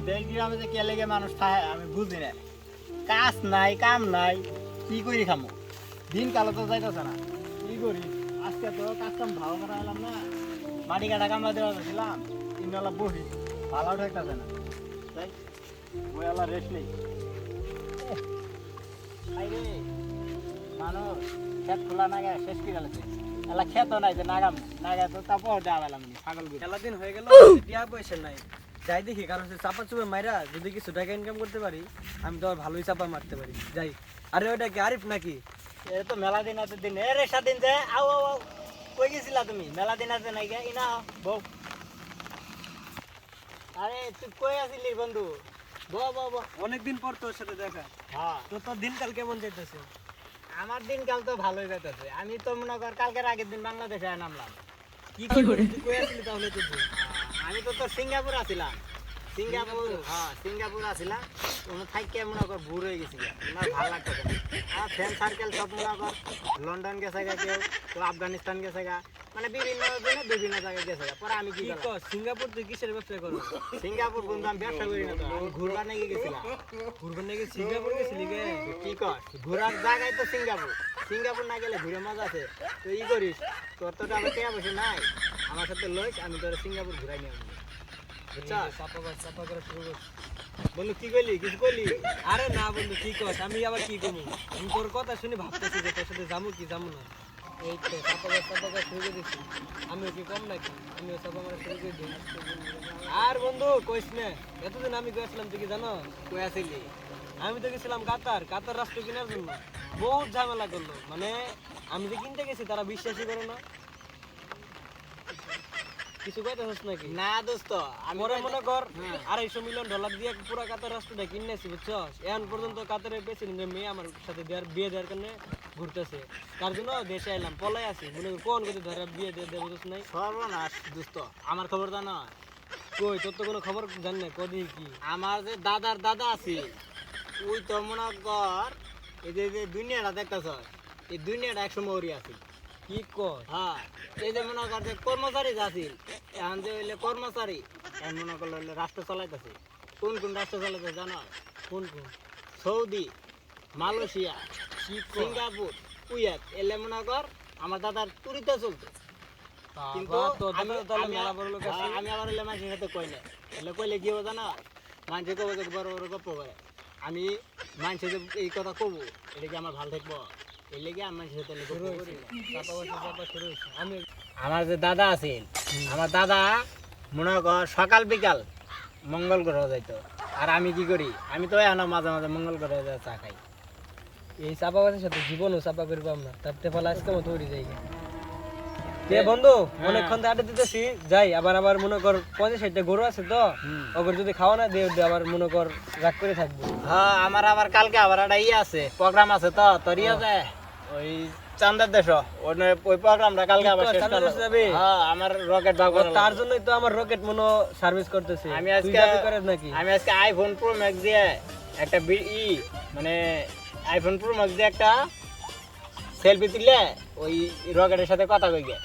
দেশ গ্রামে যে কে লেগে মানুষ থাকে আমি বুঝি না। কাজ নাই কাম নাই, কি করি খামো? দিন কালো তো যাইতেছে না, কি করি? আজকে তো কাজ কাম ভালো করে এলাম না, মাটি কাটা কামলা দেওয়া গেছিলাম, 3 বেলা বসি, ভালো ঠেকতেছে না। তাই ওই এলা রেস্ট নেই। রে মানুষ খেত খোলা নাগে শেষ করে গেছে, এলা খেত নাই যে নাগাম নাগা তো তারপর দেওয়া পেলাম ছাগল খেলা দিন হয়ে গেল, টিয়া পয়সা নাই। যাই দেখি কারণ চাপা চুপে মাইরা যদি কিছু টাকা ইনকাম করতে পারি, আমি তো আর ভালোই চাপা মারতে পারি। যাই। আরে ওইটা কি আরিফ নাকি? এ তো মেলা দিন আছে দিন, এ রে স্বাধীন যে আও আও আও, কই গেছিলা তুমি? মেলা দিন আছে নাই গে ইনা বউ। আরে তুই কই আছিলি বন্ধু? বউ বউ বউ। অনেকদিন পর তোর সাথে দেখা। হ্যাঁ তোর দিনকাল কেমন যাইতেছে? আমার দিনকাল তো ভালোই যাইতেছে। আমি তো মনে কর কালকের আগের দিন বাংলাদেশে নামলাম। কি করে তুই কই আসলি তাহলে তুই? আমি তো তোর সিঙ্গাপুর আছিলাম। সিঙ্গাপুর আছিলাম। ওখানে থাইকে মনে কর ভুর হয়ে গেছি, আমার ভালো লাগতেছে না। আমার ফ্রেন্ড সার্কেল সব মনে কর লন্ডন গেছে গা, কেউ কেউ আফগানিস্তান গেছে গা, মানে বিভিন্ন জনে বিভিন্ন জায়গায় গেছে গা। পরে আমি কি করলাম, সিঙ্গাপুর তুই কিসের ব্যবসা করো? সিঙ্গাপুর বন্ধু আমি ব্যবসা করি না তো, আমি ঘুরবার নাকি গেছিলাম। ঘুরবেন নাকি সিঙ্গাপুর গেছিলি গে? তুই কি কর? ঘোরার জায়গায় তো সিঙ্গাপুর। সিঙ্গাপুর না গেলে ঘুরে মজা আছে? তুই ই করিস, তোর তো টাকা টেয়া বসে নাই, আমার সাথে লইস, আমি তোর সিঙ্গাপুর ঘুরাই নিয়ে আসবো। বুঝছা? চাপা করা শুরু কর। বন্ধু কি কইলি, কিছু কইলি? আরে না বন্ধু, কি কস? আমি আবার কি করবো? আমি তোর কথা শুনে ভাবতেছি যে তোর সাথে যাবো কি যাবো না। এই তো চাপা করা শুরু করে দিচ্ছি। আমিও কি কম নাকি? আমিও চাপা মারা শুরু করে দিই। আর বন্ধু কইস না, এতদিন আমি গেছিলাম তুই কি জানো? কই আছিলি? আমি তো গেছিলাম কাতার রাষ্ট্র কেনার জন্য। বহুত ঝামেলা করলো, মানে আমি যে কিনতে গেছি তারা বিশ্বাসই করে না। কিছু কইতেছিস নাকি? না দোস্ত, আমি পরে মনে কর হ্যাঁ। $250 মিলিয়ন দিয়ে পুরো কাতার রাষ্ট্রটা কিনেছি, বুঝছস? এখন পর্যন্ত কাতারের প্রেসিডেন্টের মেয়ে আমার সাথে বিয়ে দেওয়ার কারণে ঘুরতেছে। তার জন্য দেশে আইলাম, পলাই আছি। মনে কর কোন গতি ধরে বিয়ে দিয়ে দেবো নাই। সর্বনাশ দোস্ত, আমার খবর জানো? কই তোর তো কোনো খবর জানি না, কদি কি? আমার যে দাদার দাদা আছে, ওই তো মনে কর এই যে যে দুনিয়াটা দেখতেছ, এই দুনিয়াটা একসময় ওরই আছে। কি কর? হ্যাঁ, এই যে মনে কর যে কর্মচারী যে আছিল, এখন যে হইলে কর্মচারী, এখন মনে করলে হইলে রাষ্ট্র চালাইতেছে। কোন কোন রাষ্ট্র চালাইতেছে জানো? কোন কোন? সৌদি, মালয়েশিয়া, কি কর? সিঙ্গাপুর, কুয়েত, এলে মনে কর আমার দাদার তুরিতে চলতো। কিন্তু বাবা, তোর আমি দাদা তাহলে আমি মেলা বড় লোক আছে। আমি আবার হইলে মানুষের সাথে কই না, এলে কইলে কি হবে জানো? মানুষে কবে যে বড় বড় গপ্প করে। আমি মানুষে যে এই কথা কব, এটা কি আমার ভালো থাকবো? এই লেগে আমি মানুষের সাথে গপ্প করি না। চাপা শুরু হয়েছে। আমি আমার যে দাদা আছে, আমার দাদা মনে কর সকাল বিকাল মঙ্গল গ্রহ যাইতো। আর আমি কি করি? আমি তো এখন মাঝে মাঝে মঙ্গল গ্রহে যা চা খাই। এই চাপাবাসের সাথে জীবনও চাপা করবো আমরা, তার তেপালা আজকে মতো উড়ি যাই। বন্ধু অনেকক্ষণ তো আড্ডা দিতেছি, যাই। আবার মনে কর 50-60টা গরু আছে তো, ওগুলো যদি খাওয়া না দিয়ে আবার মনে কর রাগ করে থাকবো। হ্যাঁ, আমার আবার কালকে আবার একটা ইয়ে আছে, প্রোগ্রাম আছে তো, তোর ইয়ে আছে ওই চান্দার দেশ, ওই প্রোগ্রামটা কালকে আবার শেষ চান্দার করলাম। দেশে যাবি? হ্যাঁ, আমার রকেট ভাগ করা তার লাগবে। জন্যই তো আমার রকেট মনো সার্ভিস করতেছে। আমি তুই আজকে যাবি করে নাকি? আমি আজকে আইফোন প্রো ম্যাক্স দিয়ে একটা মানে আইফোন প্রো ম্যাক্স দিয়ে একটা সেলফি তুললে ওই রকেটের সাথে কথা কই গে।